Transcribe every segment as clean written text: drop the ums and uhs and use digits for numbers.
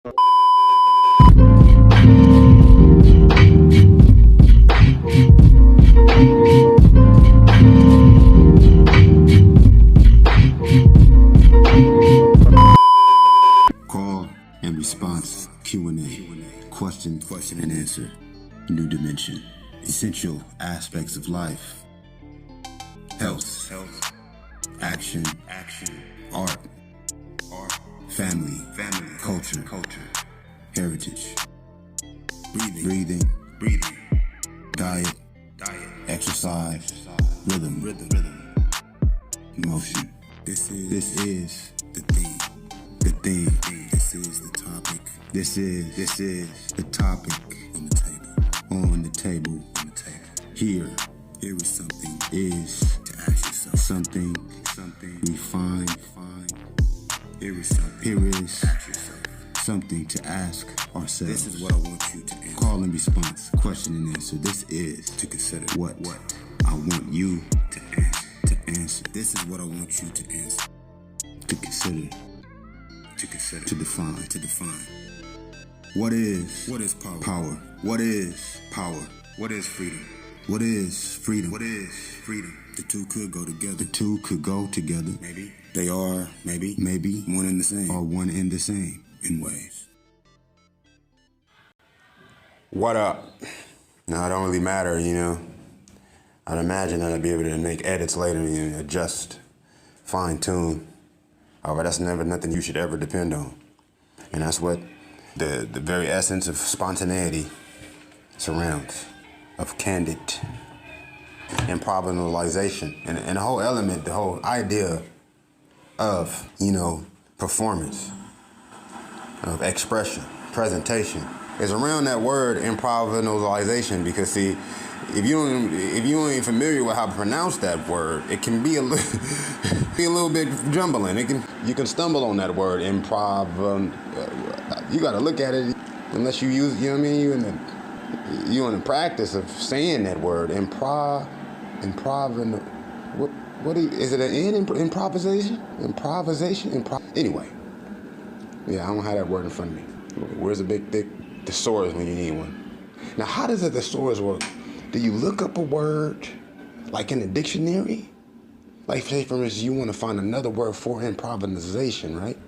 Call and response Q&A. Question and answer. New dimension. Essential aspects of life. Health. Action. Art. Family. Culture. Heritage. Breathing. Diet. Exercise. Rhythm. Emotion. This is the theme. This is the topic. This is the topic on the table. Here is something to ask yourself. Something we find. Here is Ask yourself. something to ask ourselves. This is what I want you to answer. Call and response, question and answer. This is To consider. what I want you To answer. to answer, This is what I want you to answer. to consider, To consider. to define. To define. What is What is power? power? What is power? What is freedom? What is freedom? What is freedom? The two could go together. The two could go together. Maybe. They are, maybe one and the same. Or one and the same. In ways. What up? Now, it don't really matter, you know. I'd imagine that I'd be able to make edits later and adjust, fine tune. However, that's never nothing you should ever depend on. And that's what the very essence of spontaneity surrounds, of candid improvisation. And the whole element, the whole idea of, performance, of expression, presentation, is around that word improvisation. Because see, if you ain't familiar with how to pronounce that word, it can be a little bit jumbling. You can stumble on that word improv. You got to look at it unless you use, you know what I mean. You in the practice of saying that word improv. What is it? An N in improvisation? Anyway, yeah, I don't have that word in front of me. Where's the big thick thesaurus when you need one? Now, how does a thesaurus work? Do you look up a word like in a dictionary? Like, say, for instance, you want to find another word for improvisation, right?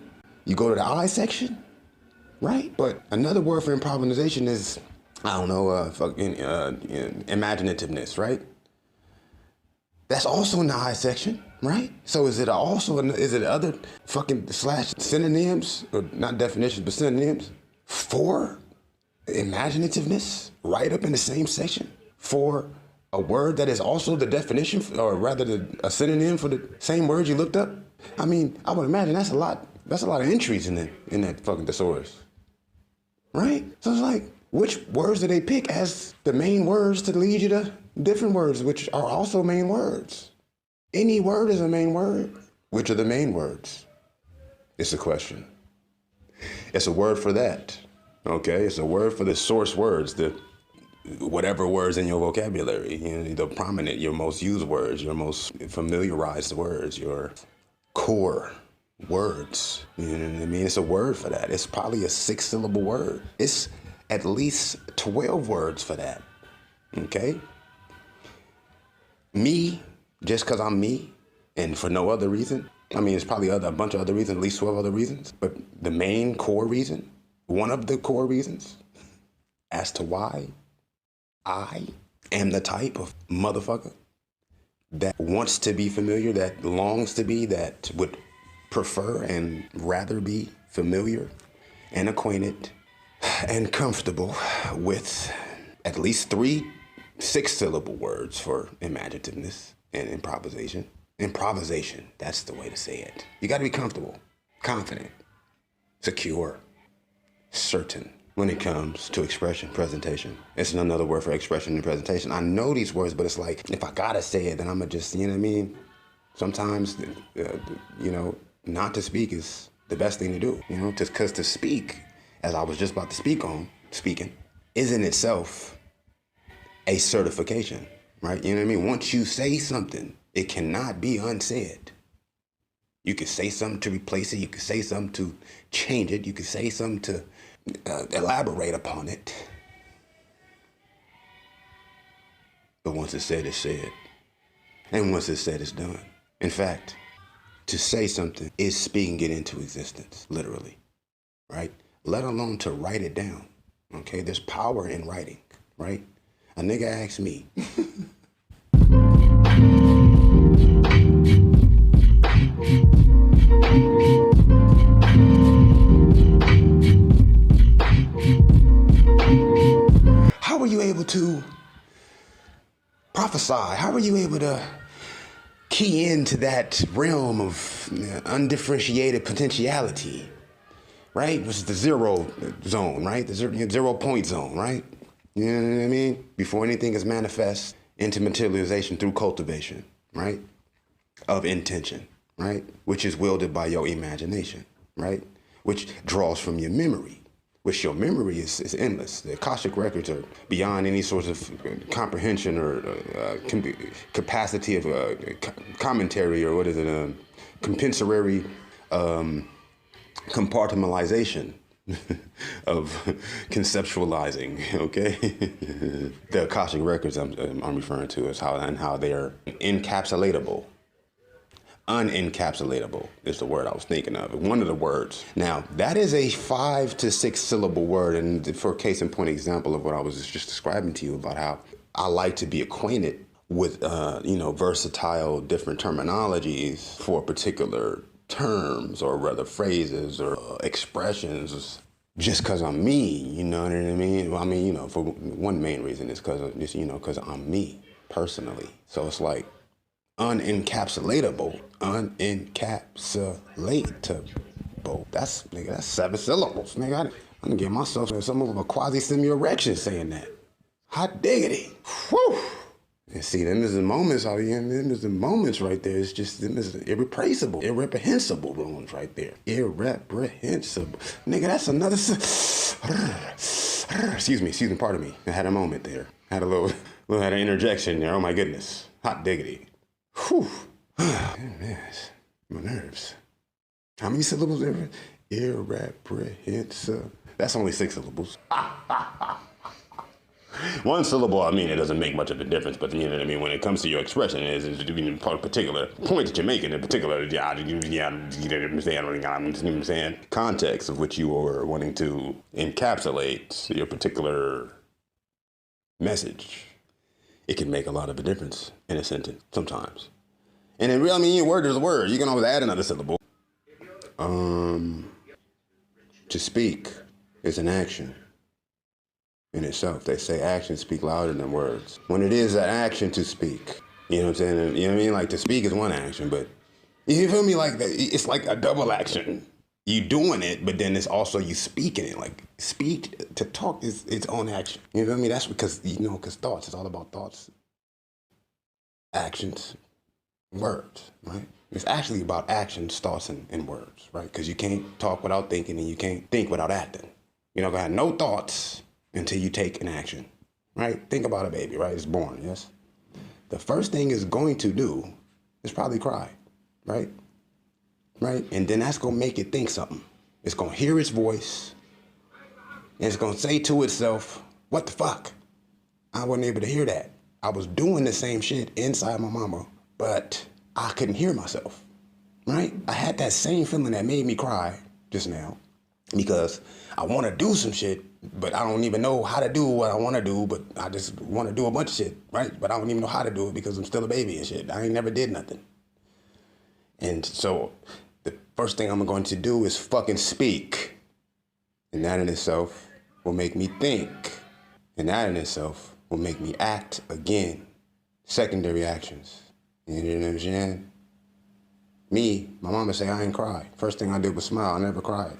You go to the I section, right? But another word for improvisation is, I don't know, imaginativeness, right? That's also in the I section, right? So is it other fucking slash synonyms, or not definitions, but synonyms for imaginativeness right up in the same section for a word that is also the definition, or rather a synonym for the same word you looked up? I mean, I would imagine that's a lot of entries in that fucking thesaurus, right? So it's like, which words do they pick as the main words to lead you to different words, which are also main words? Any word is a main word. Which are the main words? It's a question. It's a word for that, okay? It's a word for the source words, the whatever words in your vocabulary, the prominent, your most used words, your most familiarized words, your core words. You know what I mean? It's a word for that. It's probably a 6-syllable word. It's at least 12 words for that, okay? Me, just because I'm me, and for no other reason. I mean, it's probably a bunch of other reasons, at least 12 other reasons. But the main core reason, one of the core reasons as to why I am the type of motherfucker that wants to be familiar, that longs to be, that would prefer and rather be familiar and acquainted and comfortable with at least 3 6-syllable words for imaginativeness and improvisation. Improvisation, that's the way to say it. You got to be comfortable, confident, secure, certain when it comes to expression, presentation. It's another word for expression and presentation. I know these words, but it's like, if I got to say it, then I'm going to just, you know what I mean? Sometimes, not to speak is the best thing to do, because to speak, as I was just about to speaking, is in itself a certification, right? You know what I mean? Once you say something, it cannot be unsaid. You could say something to replace it. You could say something to change it. You could say something to elaborate upon it. But once it's said, it's said. And once it's said, it's done. In fact, to say something is speaking it into existence, literally, right? Let alone to write it down, okay? There's power in writing, right? A nigga asked me. How were you able to prophesy? How were you able to key into that realm of undifferentiated potentiality, right? Which is the zero zone, right? The 0 point zone, right? You know what I mean? Before anything is manifest into materialization through cultivation, right? Of intention, right? Which is wielded by your imagination, right? Which draws from your memory, which your memory is endless. The Akashic records are beyond any sort of comprehension or capacity of commentary, or what is it, compensatory compartmentalization of conceptualizing, okay? The Akashic records I'm referring to is how they are encapsulatable. Unencapsulatable is the word I was thinking of. One of the words. Now, that is a 5 to 6 syllable word. And for case in point example of what I was just describing to you about how I like to be acquainted with, versatile different terminologies for particular terms, or rather phrases or expressions, just because I'm me, you know what I mean? Well, I mean, for one main reason is because I'm me personally. So it's like, unencapsulatable. That's 7 syllables. Nigga, I'm gonna give myself some of a quasi-semi-erection saying that. Hot diggity. Whew. And see, them is the moments out here, them is the moments right there. It's just, them is irrepressible, irreprehensible moments right there. Irreprehensible. Nigga, that's another, excuse me, pardon me. I had a moment there. Had had an interjection there. Oh my goodness. Hot diggity. Whew. Yes. My nerves. How many syllables are irreprehensible? That's only 6 syllables. 1 syllable, I mean, it doesn't make much of a difference, but you know what I mean? When it comes to your expression, it is in particular point that you're making, in particular, you know what I'm saying? Context of which you are wanting to encapsulate your particular message. It can make a lot of a difference in a sentence sometimes. And in real, I mean, your word is a word. You can always add another syllable. To speak is an action in itself. They say actions speak louder than words. When it is an action to speak, you know what I'm saying? You know what I mean? Like, to speak is one action, but you feel me? Like, it's like a double action. You doing it, but then it's also you speaking it. Like, speak, to talk is its own action. You know what I mean? That's because, because thoughts, it's all about thoughts, actions, words, right? It's actually about actions, thoughts, and words, right? Because you can't talk without thinking, and you can't think without acting. You're not gonna have no thoughts until you take an action, right? Think about a baby, right? It's born, yes? The first thing it's going to do is probably cry, right? Right? And then that's gonna make it think something. It's gonna hear its voice, and it's gonna say to itself, what the fuck? I wasn't able to hear that. I was doing the same shit inside my mama, but I couldn't hear myself, right? I had that same feeling that made me cry just now, because I want to do some shit, but I don't even know how to do what I want to do, but I just want to do a bunch of shit, right? But I don't even know how to do it because I'm still a baby and shit. I ain't never did nothing. And so the first thing I'm going to do is fucking speak. And that in itself will make me think. And that in itself will make me act again. Secondary actions. You know what I'm saying? Me, my mama say I ain't cry. First thing I did was smile. I never cried.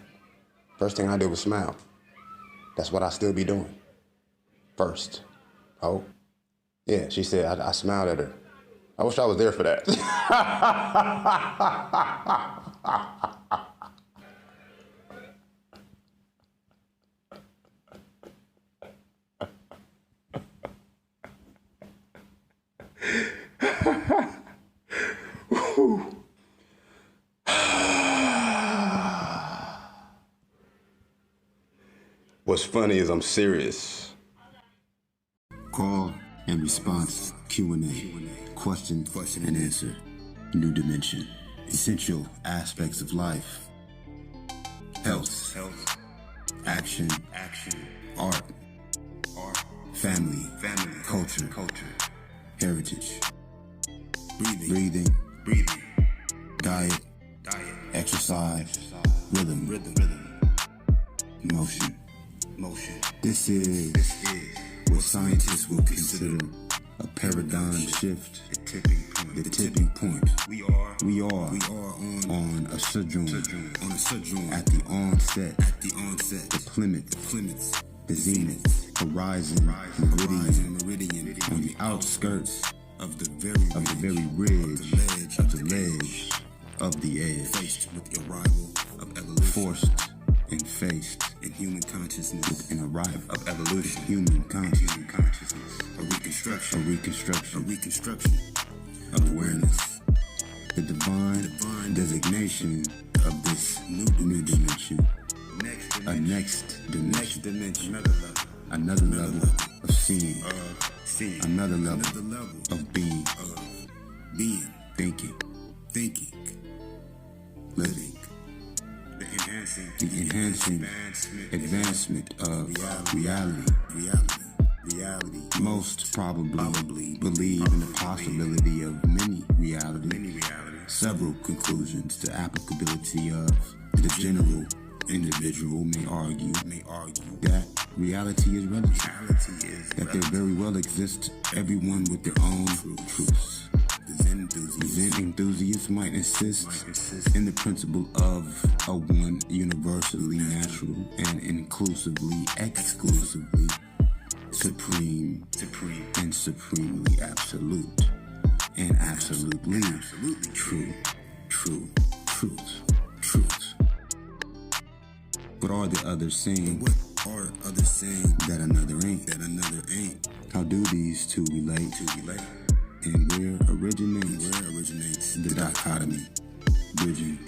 First thing I did was smile. That's what I still be doing. First. Oh. Yeah, she said, I smiled at her. I wish I was there for that. What's funny is I'm serious. Call and response Q&A. Question and answer. New dimension. Essential aspects of life. Health. Action. Art. Family. Culture. Heritage. Breathing. Diet. Exercise. Rhythm. Motion. This is what scientists will consider a paradigm shift. The tipping point. We are on a sojourn. At the onset. The plummet. The zenith. Horizon. Meridian. On the outskirts of the very ridge. Of the ledge. Of the edge. Faced with the arrival of evolution. Forced and faced in human consciousness. with an arrival of evolution. Human consciousness. A reconstruction of awareness. The divine designation of this new dimension. A next dimension. Another level of seeing. Another level of being. Thinking. Living. The enhancing advancement of reality. Most probably believe in the possibility of many realities. Several conclusions to applicability of the general individual may argue that reality is relative. That there very well exists everyone with their own truths. Zen enthusiasts might insist in the principle of a one universally natural and exclusively supreme and supremely absolute and absolutely true. But are the others saying that another ain't? How do these two relate? And where originates the dichotomy, bridging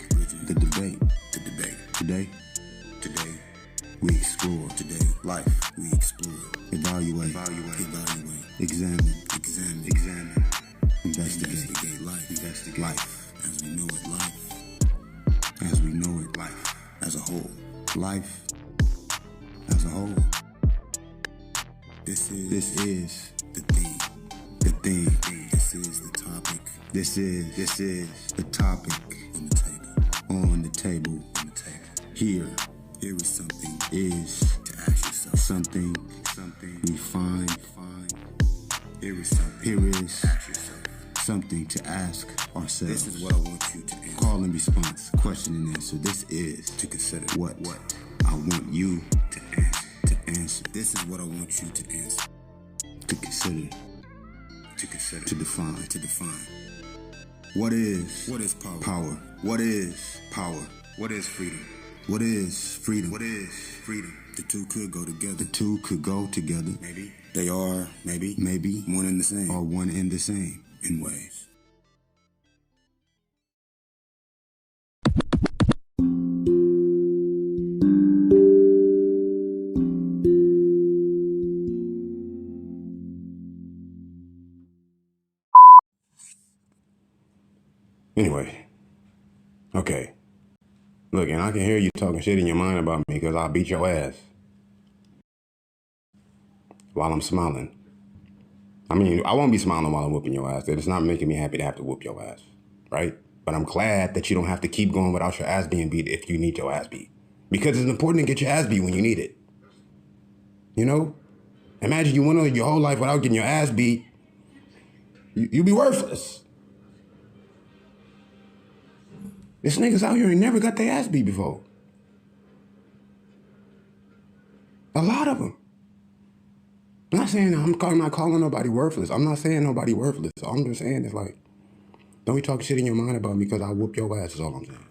the debate. Today, we explore. Life, we explore. Evaluate. Examine. Investigate life. As we know it, life. As a whole. Life as a whole. This is the thing. This is the topic. This is the topic on the table. Here is something to ask yourself. Something we find. Here is something to ask ourselves. This is what I want you to answer. Call and response, question and answer. This is to consider what I want you to answer. This is what I want you to answer. To consider. To define. What is power? What is power? What is freedom? What is freedom? The two could go together. The two could go together. Maybe. They are, maybe. One and the same. Or one and the same. In ways. Anyway, okay. Look, and I can hear you talking shit in your mind about me because I'll beat your ass while I'm smiling. I mean, I won't be smiling while I'm whooping your ass. It's not making me happy to have to whoop your ass, right? But I'm glad that you don't have to keep going without your ass being beat if you need your ass beat. Because it's important to get your ass beat when you need it. You know? Imagine you went on your whole life without getting your ass beat. You'd be worthless. There's niggas out here who never got their ass beat before. A lot of them. I'm not saying I'm not calling nobody worthless. I'm not saying nobody worthless. All I'm just saying is like, don't be talking shit in your mind about me because I'll whoop your ass is all I'm saying.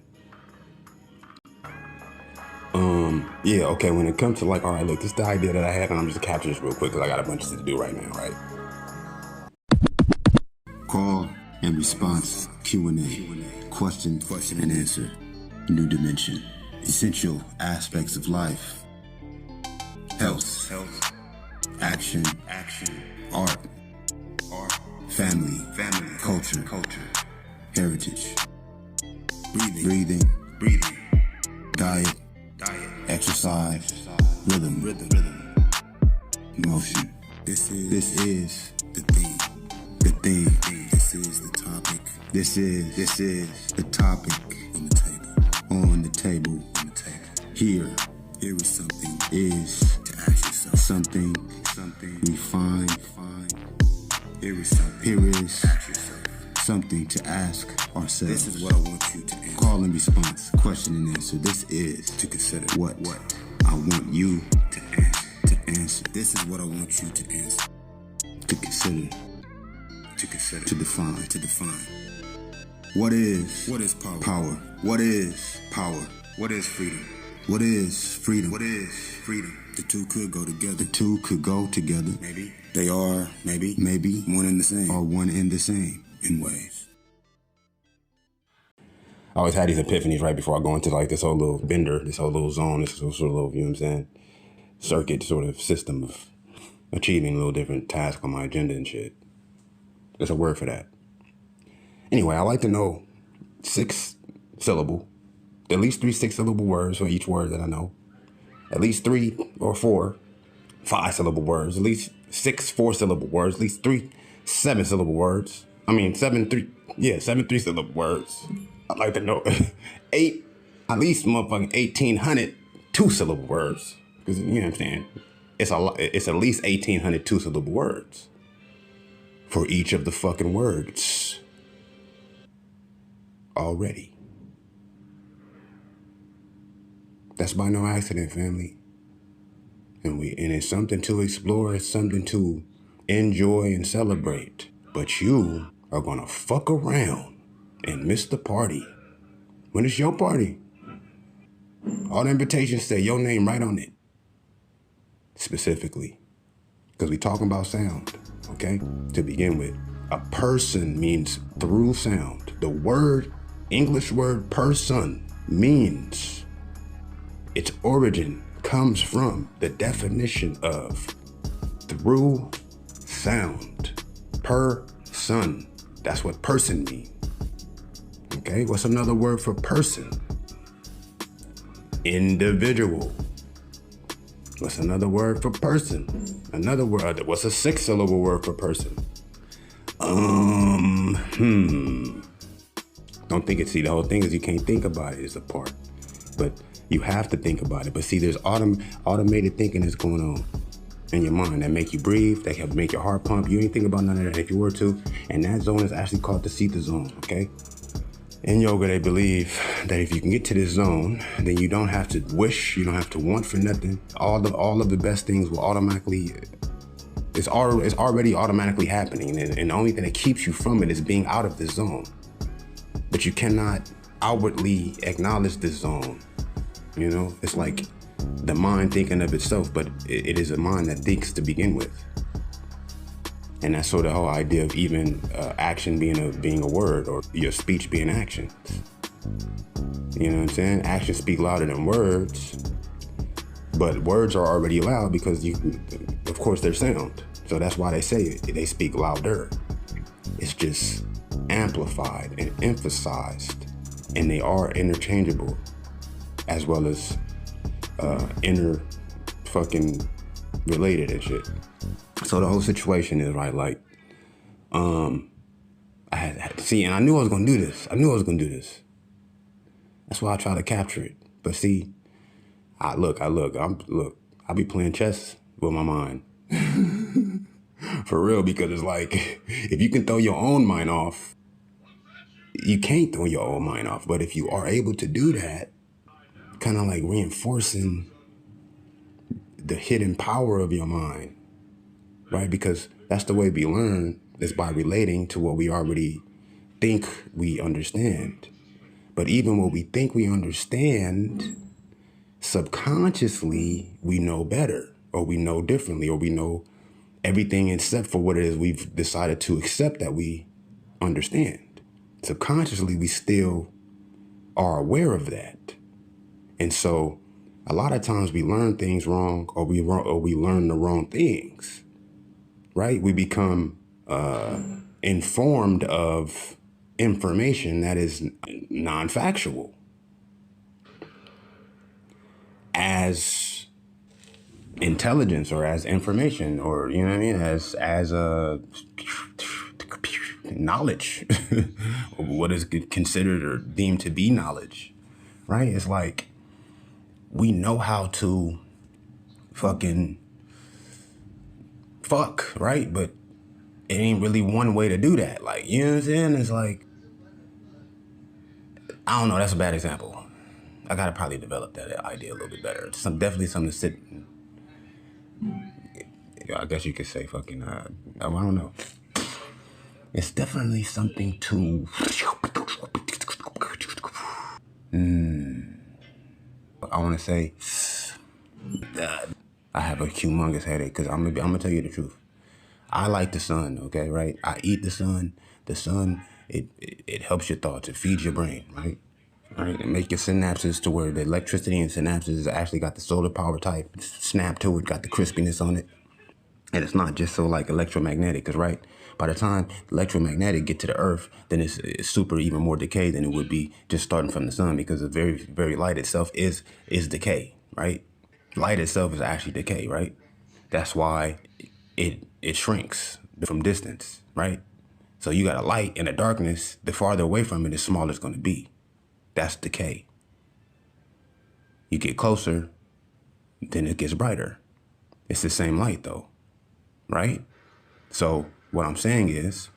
Yeah, okay, when it comes to like, all right, look, this is the idea that I had and I'm just capturing this real quick because I got a bunch of shit to do right now, right? Call and response Q&A. Question and answer. New dimension. Essential aspects of life. action, art, family, culture, heritage, breathing, diet, exercise, rhythm, emotion. This is the theme. This is the topic. This is the topic on the table. Here is something to ask yourself. Something we find. Here is something to ask ourselves. This is what I want you to answer. Call and response, question and answer. This is To consider. what I want you To answer. to answer, This is what I want you to answer. to consider, To consider. to define. To define. What is What is power? power? What is power? What is freedom? What is freedom? What is freedom? The two could go together. The two could go together, Maybe. They are, maybe, maybe, one and the same. or one and the same. In ways. I always had these epiphanies right before I go into like this whole little bender, this whole little zone, this whole sort of little, you know what I'm saying, circuit sort of system of achieving a little different task on my agenda and shit. There's a word for that. Anyway, I like to know 6 syllable, at least 3 6-syllable words for each word that I know. At least 3 or 4 5-syllable words, at least 6 4-syllable words, at least 3 7-syllable words. I mean, 7 3-syllable words. I'd like to know 8, at least motherfucking 1,800 2-syllable words. Because, you know what I'm saying? It's at least 1,800 2-syllable words for each of the fucking words already. That's by no accident, family. And it's something to explore, it's something to enjoy and celebrate. But you are gonna fuck around and miss the party. When it's your party, all the invitations say your name right on it. Specifically. Because we talking about sound, okay? To begin with, a person means through sound. The word, English word person, means its origin comes from the definition of through sound. Person. That's what person means. Okay, what's another word for person? Individual. What's another word for person? Another word. What's a 6-syllable word for person? Don't think it. See, the whole thing is you can't think about it as a part, but you have to think about it. But see, there's automated thinking that's going on in your mind that make you breathe, that can make your heart pump. You ain't think about none of that if you were to. And that zone is actually called the Sita zone, okay? In yoga, they believe that if you can get to this zone, then you don't have to wish, you don't have to want for nothing. All of the best things will automatically, it's already automatically happening. And the only thing that keeps you from it is being out of this zone. But you cannot outwardly acknowledge this zone. You know, it's like the mind thinking of itself, but it is a mind that thinks to begin with. And that's sort of the whole idea of even action being a word, or your speech being action. You know what I'm saying? Actions speak louder than words, but words are already loud because of course, they're sound. So that's why they say it. They speak louder. It's just amplified and emphasized, and they are interchangeable, as well as inner fucking related and shit. So the whole situation is right, like, I had to see, and I knew I was gonna do this. That's why I try to capture it. But see, I be playing chess with my mind. For real, because it's like, if you can throw your own mind off, you can't throw your own mind off. But if you are able to do that, kind of like reinforcing the hidden power of your mind, right? Because that's the way we learn, is by relating to what we already think we understand. But even what we think we understand, subconsciously, we know better, or we know differently, or we know everything except for what it is we've decided to accept that we understand. Subconsciously, we still are aware of that. And so a lot of times we learn things wrong, or we learn the wrong things, right? We become informed of information that is non-factual as intelligence, or as information, or, you know what I mean, as knowledge, what is considered or deemed to be knowledge, right? It's like we know how to fucking fuck, right? But it ain't really one way to do that. Like, you know what I'm saying? It's like, I don't know, that's a bad example. I gotta probably develop that idea a little bit better. It's definitely something to sit, I guess you could say fucking, I don't know. It's definitely something to, I wanna say, I have a humongous headache, because I'm gonna tell you the truth. I like the sun, okay, right? I eat the sun. The sun, it helps your thoughts. It feeds your brain, right? Right? It makes your synapses to where the electricity and synapses actually got the solar power type snap to it, got the crispiness on it. And it's not just so like electromagnetic, because right, by the time electromagnetic get to the earth, then it's super even more decay than it would be just starting from the sun, because the very, very light itself is decay, right? Light itself is actually decay, right? That's why it shrinks from distance, right? So you got a light and a darkness, the farther away from it, the smaller it's gonna be. That's decay. You get closer, then it gets brighter. It's the same light though, right? So what I'm saying is,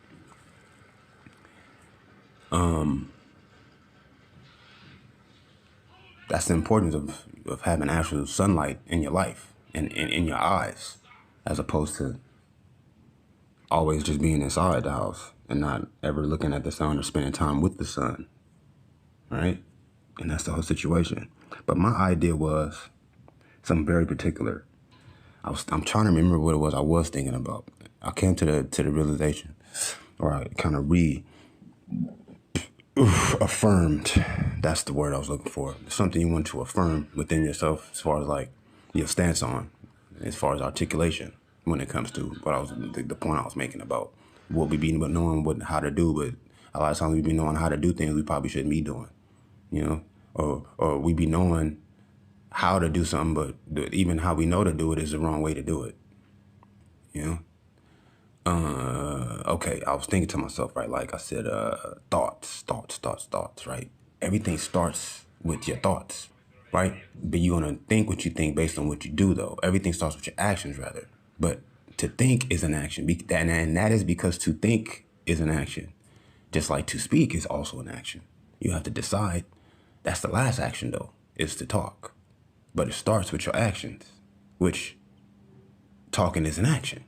that's the importance of having actual sunlight in your life and in your eyes, as opposed to always just being inside the house and not ever looking at the sun or spending time with the sun, right? And that's the whole situation. But my idea was something very particular. I'm trying to remember what it was I was thinking about. I came to the realization, or I kind of affirmed. That's the word I was looking for. Something you want to affirm within yourself, as far as like your stance on, as far as articulation, when it comes to what the point I was making about what we be knowing how to do, but a lot of times we be knowing how to do things we probably shouldn't be doing, you know, or we be knowing how to do something, but even how we know to do it is the wrong way to do it, you know. Okay, I was thinking to myself, right, like I said, thoughts, right? Everything starts with your thoughts, right? But you're gonna think what you think based on what you do, though. Everything starts with your actions, rather. But to think is an action, and that is because to think is an action. Just like to speak is also an action. You have to decide. That's the last action, though, is to talk. But it starts with your actions, which talking is an action.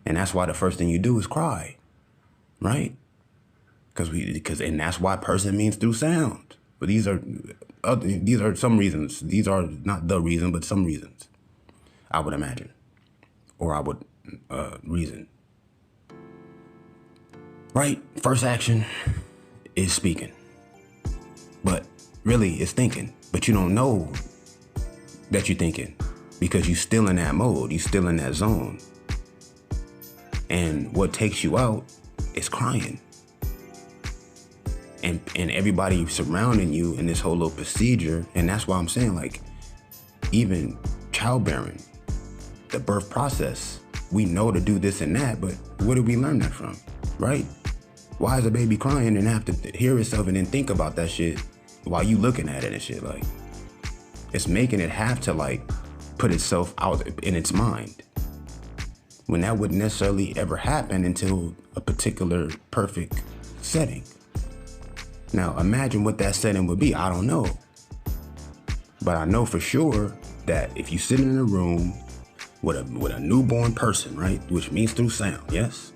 And that's why the first thing you do is cry, right? And that's why person means through sound. But these are some reasons. These are not the reason, but some reasons, I would imagine, or I would reason. Right? First action is speaking, but really it's thinking. But you don't know that you're thinking because you're still in that mode. You're still in that zone. And what takes you out is crying. And everybody surrounding you in this whole little procedure. And that's why I'm saying, like, even childbearing, the birth process, we know to do this and that, but where did we learn that from, right? Why is a baby crying and have to hear itself and then think about that shit while you looking at it and shit? Like, it's making it have to, like, put itself out in its mind, when that wouldn't necessarily ever happen until a particular perfect setting. Now, imagine what that setting would be. I don't know. But I know for sure that if you sit in a room with a newborn person, right, which means through sound, yes?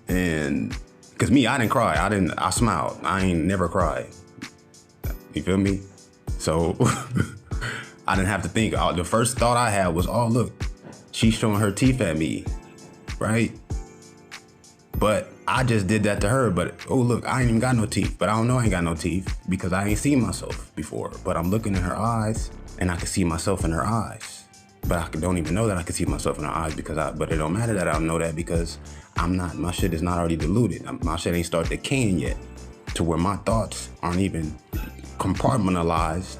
And, because me, I didn't cry. I smiled. I ain't never cried. You feel me? So, I didn't have to think. The first thought I had was, oh, look, she's showing her teeth at me, right? But I just did that to her, but oh look, I ain't even got no teeth. But I don't know I ain't got no teeth because I ain't seen myself before. But I'm looking in her eyes and I can see myself in her eyes. But I don't even know that I can see myself in her eyes but it don't matter that I don't know that because my shit is not already diluted. My shit ain't start decaying yet to where my thoughts aren't even compartmentalized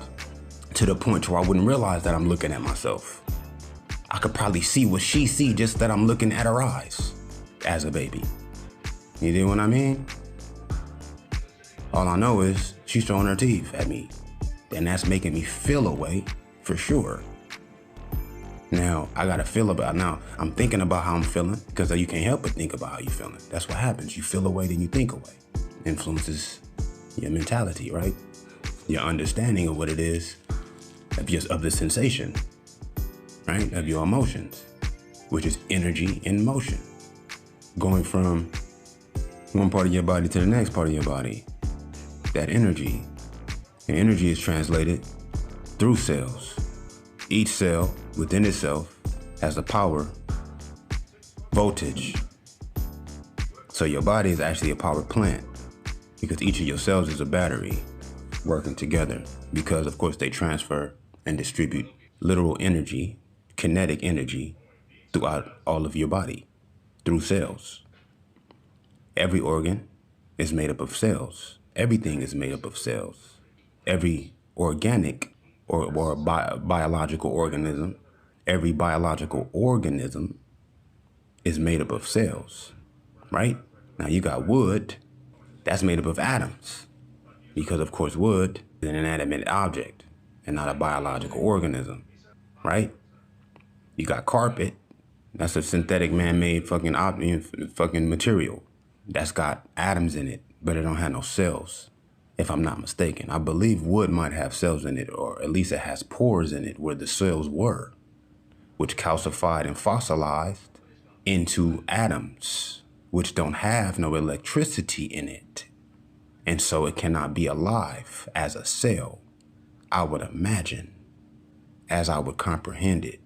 to the point where I wouldn't realize that I'm looking at myself. I could probably see what she see just that I'm looking at her eyes as a baby. You know what I mean? All I know is she's showing her teeth at me. And that's making me feel a way for sure. Now, I'm thinking about how I'm feeling because you can't help but think about how you're feeling. That's what happens. You feel a way, then you think a way. Influences your mentality, right? Your understanding of what it is, of the sensation, right? Of your emotions, which is energy in motion. Going from one part of your body to the next part of your body. That energy. And energy is translated through cells. Each cell within itself has a power, voltage. So your body is actually a power plant because each of your cells is a battery working together because of course they transfer and distribute literal energy, kinetic energy throughout all of your body through cells. Every organ is made up of cells. Everything is made up of cells. Every organic or biological organism, every biological organism is made up of cells, right? Now you got wood, that's made up of atoms, because of course wood is an inanimate object and not a biological organism, right? You got carpet, that's a synthetic man-made fucking material. That's got atoms in it, but it don't have no cells. If I'm not mistaken, I believe wood might have cells in it, or at least it has pores in it where the cells were, which calcified and fossilized into atoms, which don't have no electricity in it. And so it cannot be alive as a cell, I would imagine, as I would comprehend it.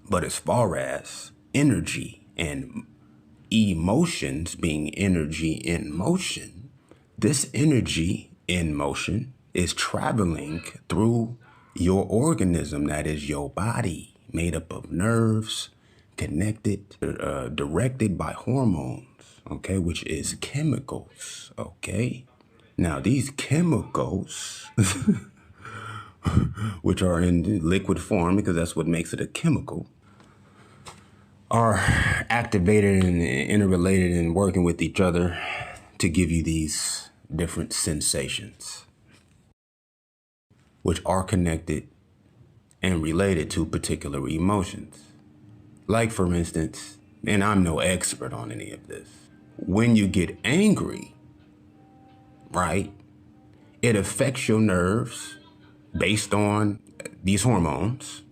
But as far as energy and emotions being energy in motion, this energy in motion is traveling through your organism, that is your body, made up of nerves, connected, directed by hormones, okay, which is chemicals, okay? Now these chemicals, which are in liquid form because that's what makes it a chemical, are activated and interrelated and working with each other to give you these different sensations, which are connected and related to particular emotions. Like for instance, and I'm no expert on any of this, when you get angry, right, it affects your nerves based on these hormones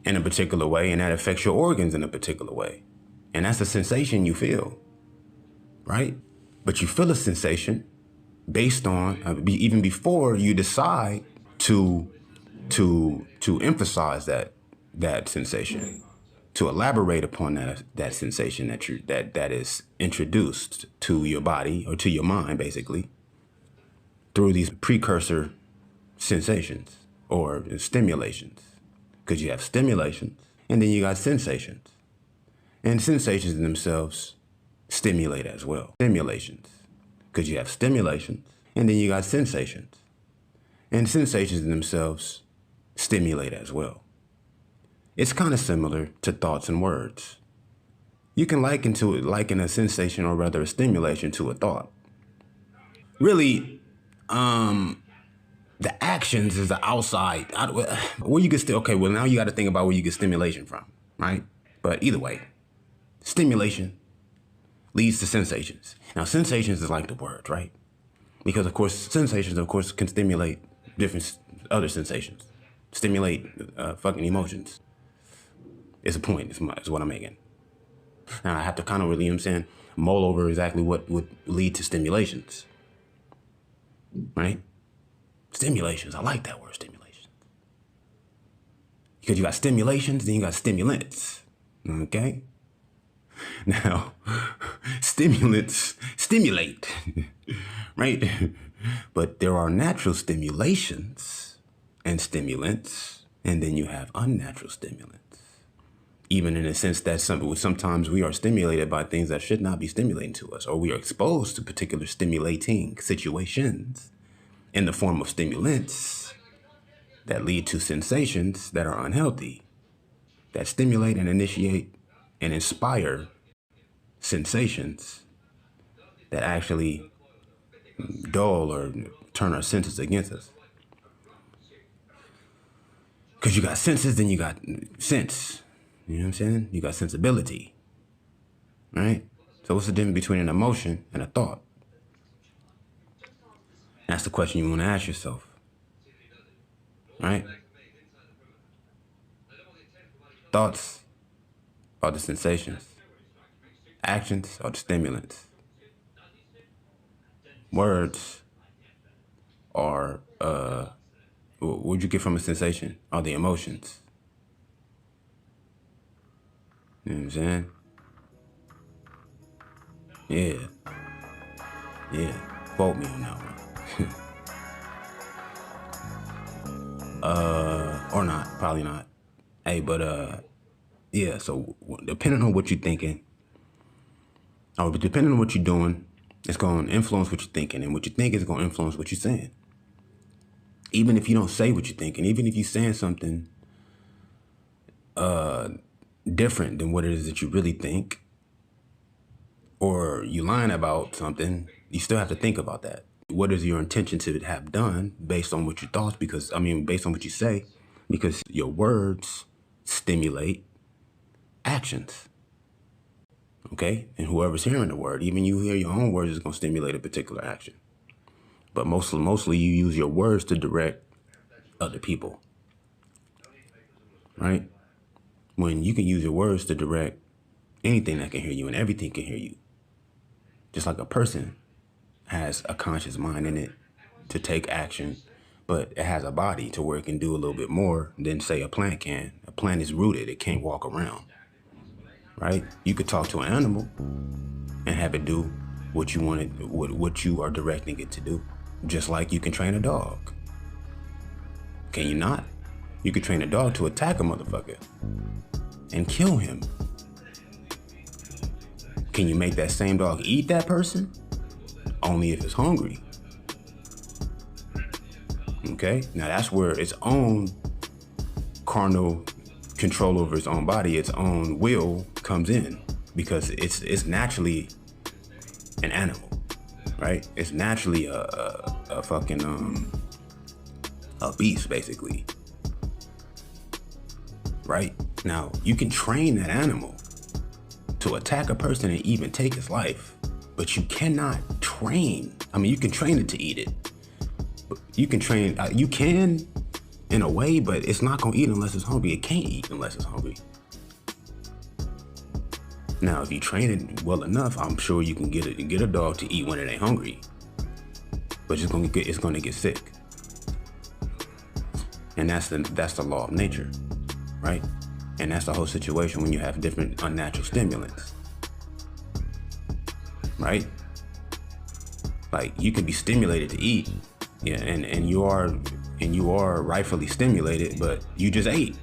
in a particular way, and that affects your organs in a particular way. And that's a sensation you feel, right? But you feel a sensation based on, even before you decide to emphasize that sensation, to elaborate upon that sensation that is introduced to your body or to your mind, basically, through these precursor sensations or stimulations. Because you have stimulations and then you got sensations. And sensations in themselves stimulate as well. Stimulations. Because you have stimulations and then you got sensations. And sensations in themselves stimulate as well. It's kind of similar to thoughts and words. You can liken a sensation, or rather a stimulation, to a thought. Really, the actions is the outside. Where you get okay, well now you got to think about where you get stimulation from, right? But either way, stimulation leads to sensations. Now sensations is like the word, right? Because of course sensations, of course, can stimulate different other sensations, stimulate fucking emotions. It's a point, is what I'm making. Now I have to kind of really, you know what I'm saying, mull over exactly what would lead to stimulations, right? Stimulations, I like that word, stimulations. Because you got stimulations, then you got stimulants, okay? Now, stimulants stimulate, right? But there are natural stimulations and stimulants, and then you have unnatural stimulants. Even in a sense that sometimes we are stimulated by things that should not be stimulating to us, or we are exposed to particular stimulating situations in the form of stimulants that lead to sensations that are unhealthy, that stimulate and initiate and inspire sensations that actually dull or turn our senses against us. Because you got senses, then you got sense. You know what I'm saying? You got sensibility, right? So what's the difference between an emotion and a thought? That's the question you want to ask yourself, right? Thoughts are the sensations. Actions are the stimulants. Words are, what'd you get from a sensation? Are the emotions. You know what I'm saying? Yeah. Quote me on that one. Or not, probably not. Hey, but yeah, so depending on what you're thinking, or depending on what you're doing, it's going to influence what you're thinking, and what you think is going to influence what you're saying. Even if you don't say what you're thinking, even if you're saying something different than what it is that you really think, or you lying about something, you still have to think about that. What is your intention to have done based on what your thoughts, based on what you say, because your words stimulate actions. Okay? And whoever's hearing the word, even you hear your own words, is going to stimulate a particular action. But mostly you use your words to direct other people. Right? When you can use your words to direct anything that can hear you, and everything can hear you. Just like a person has a conscious mind in it to take action, but it has a body to where it can do a little bit more than, say, a plant can. A plant is rooted. It can't walk around. Right? You could talk to an animal and have it do what you want it, what you are directing it to do. Just like you can train a dog. Can you not? You could train a dog to attack a motherfucker and kill him. Can you make that same dog eat that person? Only if it's hungry. Okay? Now that's where its own carnal control over its own body, its own will comes in, because it's naturally an animal, right? It's naturally a fucking a beast, basically. Right? Now, you can train that animal to attack a person and even take his life, but you cannot train. You can train it to eat it. You can train, you can in a way, but it's not gonna eat unless it's hungry. It can't eat unless it's hungry. Now, if you train it well enough, I'm sure you can get a dog to eat when it ain't hungry, but it's gonna get sick. And that's the law of nature, right? And that's the whole situation when you have different unnatural stimulants, right? Like, you can be stimulated to eat, yeah, and you are rightfully stimulated, but you just ate.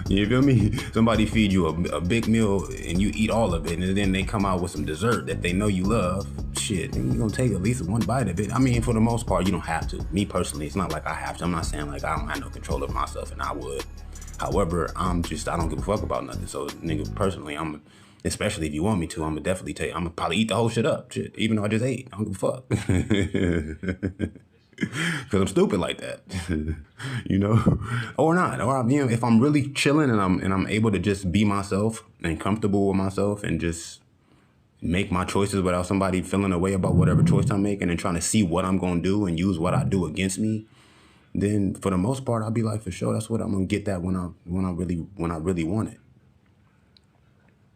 You feel me? Somebody feed you a big meal and you eat all of it, and then they come out with some dessert that they know you love. Shit, you're gonna take at least one bite of it. For the most part, you don't have to. Me personally, it's not like I have to. I'm not saying like I don't have no control over myself, and I would. However, I don't give a fuck about nothing. So, nigga, personally, especially if you want me to, I'm gonna probably eat the whole shit up. Shit, even though I just ate, I don't give a fuck. Because I'm stupid like that, you know, or not, or if I'm really chilling and I'm able to just be myself and comfortable with myself and just make my choices without somebody feeling a way about whatever choice I'm making and trying to see what I'm gonna do and use what I do against me, then for the most part I'll be like, for sure, that's what I'm gonna get that when I really want it.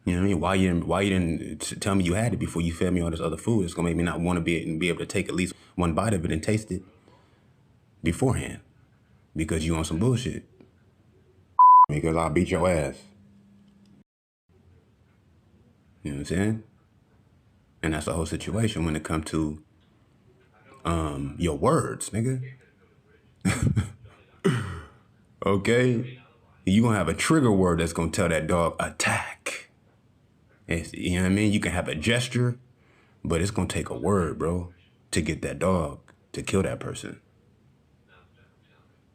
You know what I mean? Why you didn't tell me you had it before you fed me all this other food? It's gonna make me not want to be able to take at least one bite of it and taste it beforehand, because you on some bullshit. Because I'll beat your ass. You know what I'm saying? And that's the whole situation when it comes to your words, nigga. Okay? You gonna have a trigger word that's gonna tell that dog attack. You know what I mean? You can have a gesture, but it's gonna take a word, bro, to get that dog to kill that person.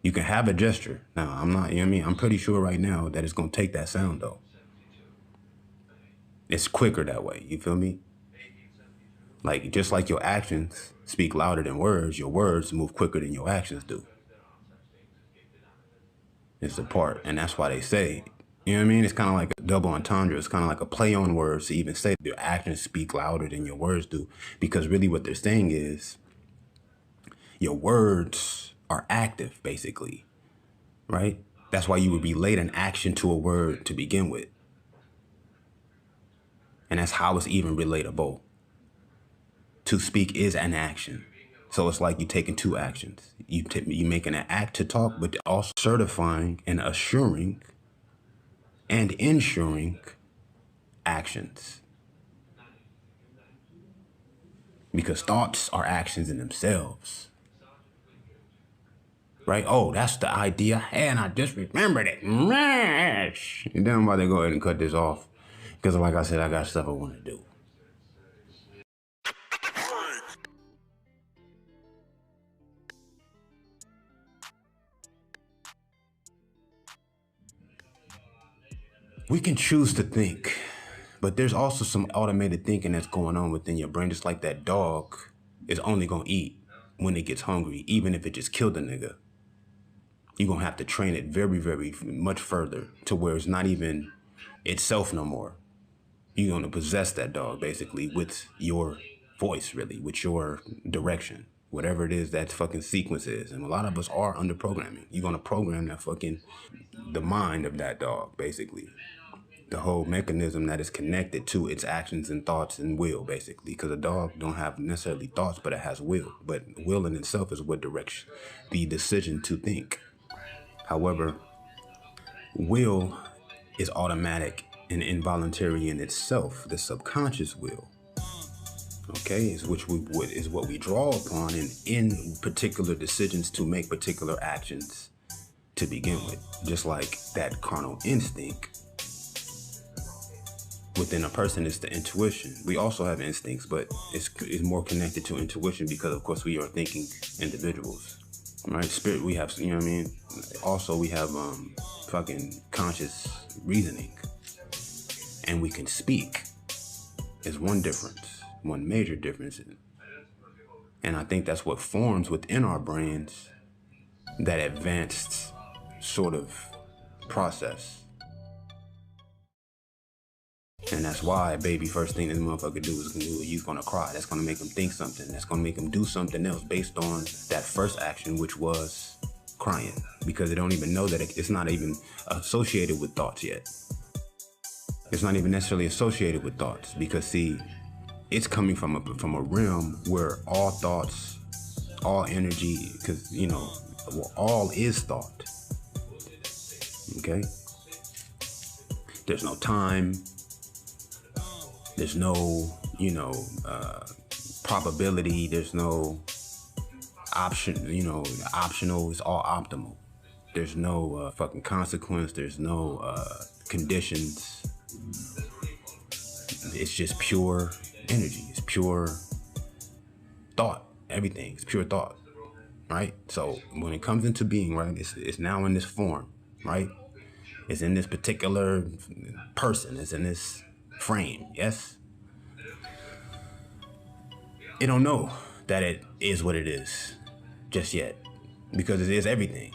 You can have a gesture. Now, I'm not, you know what I mean? I'm pretty sure right now that it's gonna take that sound though. It's quicker that way, you feel me? Like, just like your actions speak louder than words, your words move quicker than your actions do. It's the part, and that's why they say, you know what I mean? It's kind of like a double entendre. It's kind of like a play on words to even say your actions speak louder than your words do. Because really what they're saying is your words are active, basically, right? That's why you would relate an action to a word to begin with. And that's how it's even relatable. To speak is an action. So it's like you taking two actions. You making an act to talk, but also certifying and assuring and ensuring actions. Because thoughts are actions in themselves. Right? Oh, that's the idea I had and I just remembered it. And then I'm about to go ahead and cut this off. Because like I said, I got stuff I want to do. We can choose to think, but there's also some automated thinking that's going on within your brain. Just like that dog is only going to eat when it gets hungry, even if it just killed a nigga. You're going to have to train it very, very much further to where it's not even itself no more. You're going to possess that dog basically with your voice, really, with your direction, whatever it is that fucking sequence is. And a lot of us are under programming. You're going to program that the mind of that dog, basically. The whole mechanism that is connected to its actions and thoughts and will, basically. Because a dog don't have necessarily thoughts, but it has will. But will in itself is what directs the decision to think. However, will is automatic and involuntary in itself. The subconscious will, okay, is what we draw upon in particular decisions to make particular actions to begin with. Just like that carnal instinct within a person is the intuition. We also have instincts, but it's more connected to intuition because, of course, we are thinking individuals, right? Spirit, we have, you know what I mean? Also, we have fucking conscious reasoning, and we can speak. Is one difference, one major difference. And I think that's what forms within our brains that advanced sort of process. And that's why, baby, first thing this motherfucker do is he's gonna cry. That's gonna make him think something. That's gonna make him do something else based on that first action, which was crying. Because they don't even know that it's not even associated with thoughts yet. It's not even necessarily associated with thoughts. Because, see, it's coming from a realm where all thoughts, all energy, because, you know, all is thought. Okay? There's no time. There's no, probability. There's no option, optional. It's all optimal. There's no fucking consequence. There's no conditions. It's just pure energy. It's pure thought. Everything. It's pure thought, right? So when it comes into being, right, it's now in this form, right? It's in this particular person. It's in this frame, yes? It don't know that it is what it is just yet, because it is everything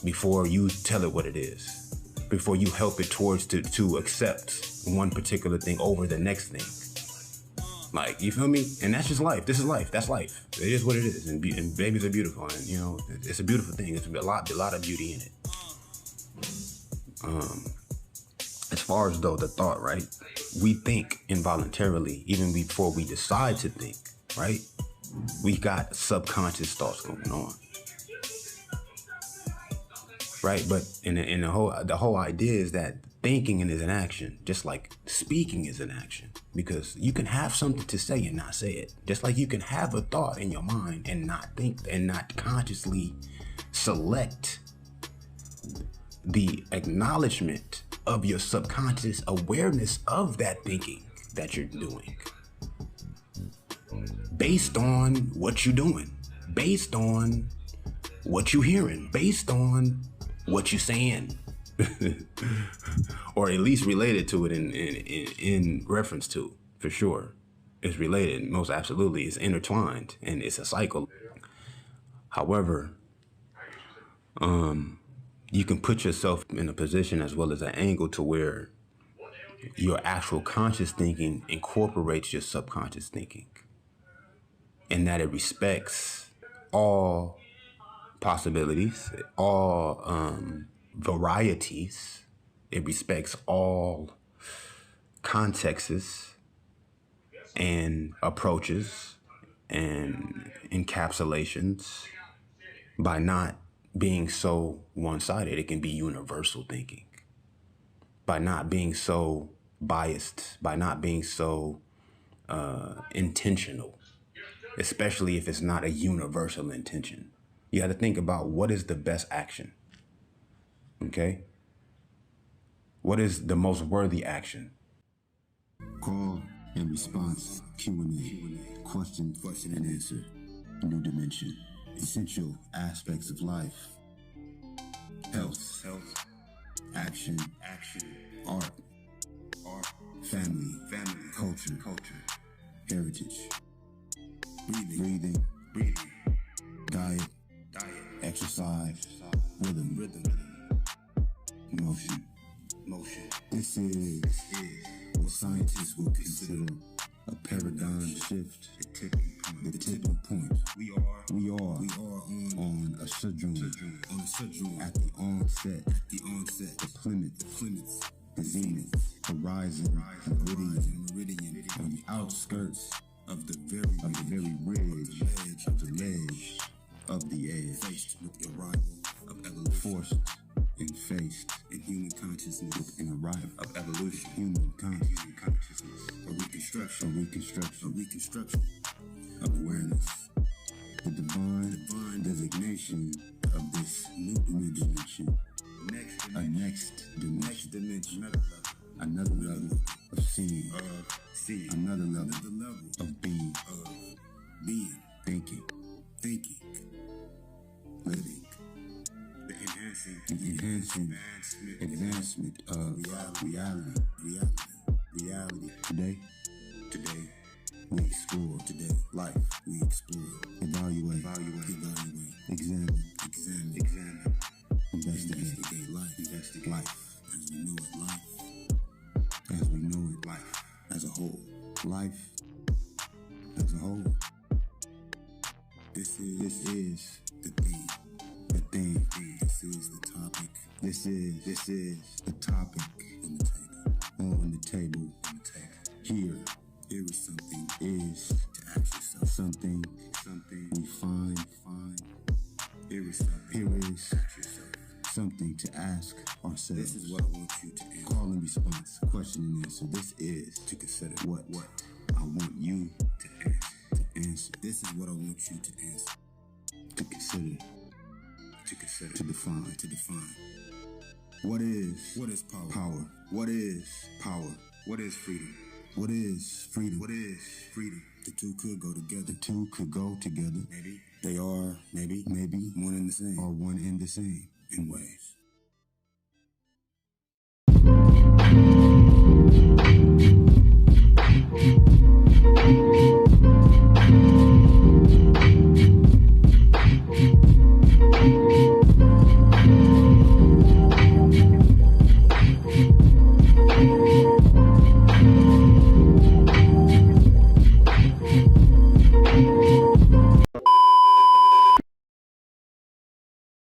before you tell it what it is, before you help it towards to accept one particular thing over the next thing. Like, you feel me? And that's just life. This is life. That's life. It is what it is. And babies are beautiful, and it's a beautiful thing. It's a lot of beauty in it. As far as though the thought, right? We think involuntarily even before we decide to think, right? We got subconscious thoughts going on, right? But in the whole idea is that thinking is an action, just like speaking is an action. Because you can have something to say and not say it. Just like you can have a thought in your mind and not think and not consciously select the acknowledgement of your subconscious awareness of that thinking that you're doing. Based on what you're doing, based on what you're hearing, based on what you're saying, or at least related to it in reference to, for sure. It's related, most absolutely. It's intertwined and it's a cycle. However, you can put yourself in a position as well as an angle to where your actual conscious thinking incorporates your subconscious thinking, and that it respects all possibilities, all varieties. It respects all contexts and approaches and encapsulations by not being so one-sided. It can be universal thinking. By not being so biased, by not being so intentional, especially if it's not a universal intention. You got to think about what is the best action, okay? What is the most worthy action? Call and response, Q&A, question and answer, new dimension, essential aspects of life, health, action, art, family, culture, heritage, breathing, diet, exercise, rhythm, motion. This is what scientists will consider a paradigm shift, the tipping point. We are on a sojourn, at the onset, the plymouth, the zenith, horizon, meridian, on the outskirts of the very ridge, of the ledge, of the edge, faced with the arrival of evolution, forced and faced in human consciousness with an arrival of evolution, human consciousness, a reconstruction of awareness, the divine designation of this new dimension, a next dimension, another level of seeing, another level of being, thinking, living. The enhancing advancement of reality. Today, we explore. Life, we explore. Evaluate. Examine. Investigate life. As we know it, life as a whole. This is the thing. This is the topic. This is the topic on the table. Here is something to ask yourself. Something we find. Here is something to ask ourselves. This is what I want you to answer. Call and response, question and answer. This is to consider what I want you to answer. This is what I want you to answer. To consider. To define. What is power? What is power? What is freedom? What is freedom? The two could go together. Maybe. They are maybe one and the same. Or one and the same in ways.